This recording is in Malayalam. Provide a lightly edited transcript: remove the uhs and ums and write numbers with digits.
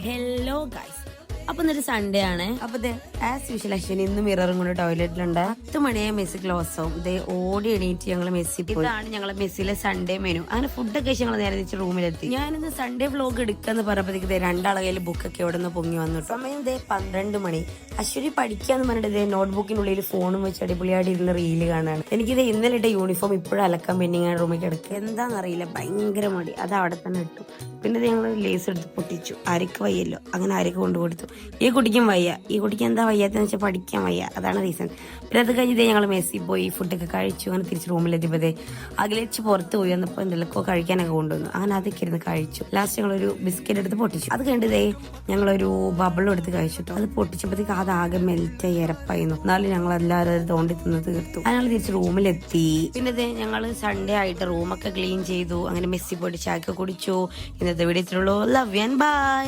ഹലോ ഗൈസ്, അപ്പൊ ഇന്നൊരു സൺഡേ ആണ്. അപ്പൊ ആസ് യൂഷ്വൽ അശ്വിനി ഇന്ന് മിററും കൊണ്ട് ടോയ്ലറ്റിലുണ്ട്. 10 മണിയായ മെസ്സി ക്ലോസ് ആവും. ഇതേ ഓടി എണീറ്റ് ഞങ്ങള് മെസ്സി പോയി. ഇതാണ് ഞങ്ങളെ മെസ്സിയിലെ സൺഡേ മെനു. അങ്ങനെ ഫുഡൊക്കെ കഴിച്ച് ഞങ്ങൾ നേരെ തിരിച്ച് റൂമിലെത്തി. ഞാനിന്ന് സൺഡേ വ്ലോഗ് എടുക്കാന്ന് പറഞ്ഞപ്പോഴത്തേക്ക് രണ്ടാളെ കയ്യിൽ ബുക്കൊക്കെ എവിടെ നിന്ന് പൊങ്ങി വന്നു. സമയം 12 മണി. അശ്വരി പഠിക്കാന്ന് പറഞ്ഞിട്ട് നോട്ട്ബുക്കിനുള്ളിൽ ഫോണും വെച്ച് അടിപൊളിയായിട്ട് ഇരുന്ന് റീല് കാണാണ്. എനിക്കിത് ഇന്നലെ ഇട്ട യൂണിഫോം ഇപ്പോഴും അലക്കാൻ പെൻഡിങ് ആണ് റൂമിൽ കിടക്കുക. എന്താണെന്നറിയില്ല, ഭയങ്കര മടി. അത് അവിടെ തന്നെ ഇട്ടു. പിന്നെ ഞങ്ങൾ ലേസ് എടുത്ത് പൊട്ടിച്ചു. ആർക്ക് വയ്യല്ലോ, അങ്ങനെ ആർക്ക് കൊണ്ടുകൊടുത്തു. ഈ കുട്ടിക്കും വയ്യ. ഈ കുട്ടിക്ക് എന്താ വയ്യാത്തെന്ന് വെച്ചാൽ പഠിക്കാൻ വയ്യ, അതാണ് റീസൺ. പിന്നെ അത് കഴിഞ്ഞതേ ഞങ്ങൾ മെസ്സി പോയി ഫുഡൊക്കെ കഴിച്ചു. അങ്ങനെ തിരിച്ച് റൂമിലെത്തിയപ്പോഴേ അകലിച്ച് പുറത്ത് പോയി വന്നപ്പോൾ എന്തെങ്കിലുമൊക്കെ കഴിക്കാനൊക്കെ കൊണ്ടുവന്നു. അങ്ങനെ അതൊക്കെ ഇരുന്ന് കഴിച്ചു. ലാസ്റ്റ് ഞങ്ങളൊരു ബിസ്ക്കറ്റ് എടുത്ത് പൊട്ടിച്ചു. അത് കണ്ടതേ ഞങ്ങളൊരു ബബിളും എടുത്ത് കഴിച്ചിട്ടു. അത് പൊട്ടിച്ചപ്പോഴത്തേക്ക് അതാകെ മെൽറ്റായി ഇരപ്പായിരുന്നു. എന്നാലും ഞങ്ങൾ എല്ലാവരും തോണ്ടി തിന്ന് തീർത്തു. ഞങ്ങൾ തിരിച്ച് റൂമിലെത്തി. പിന്നെ ഞങ്ങൾ സൺഡേ ആയിട്ട് റൂമൊക്കെ ക്ലീൻ ചെയ്തു. അങ്ങനെ മെസ്സി പോയിട്ട് ചായ കുടിച്ചു. ഇന്നത്തെ വീഡിയോ ഇത്രയുള്ളൂ. Love you and by.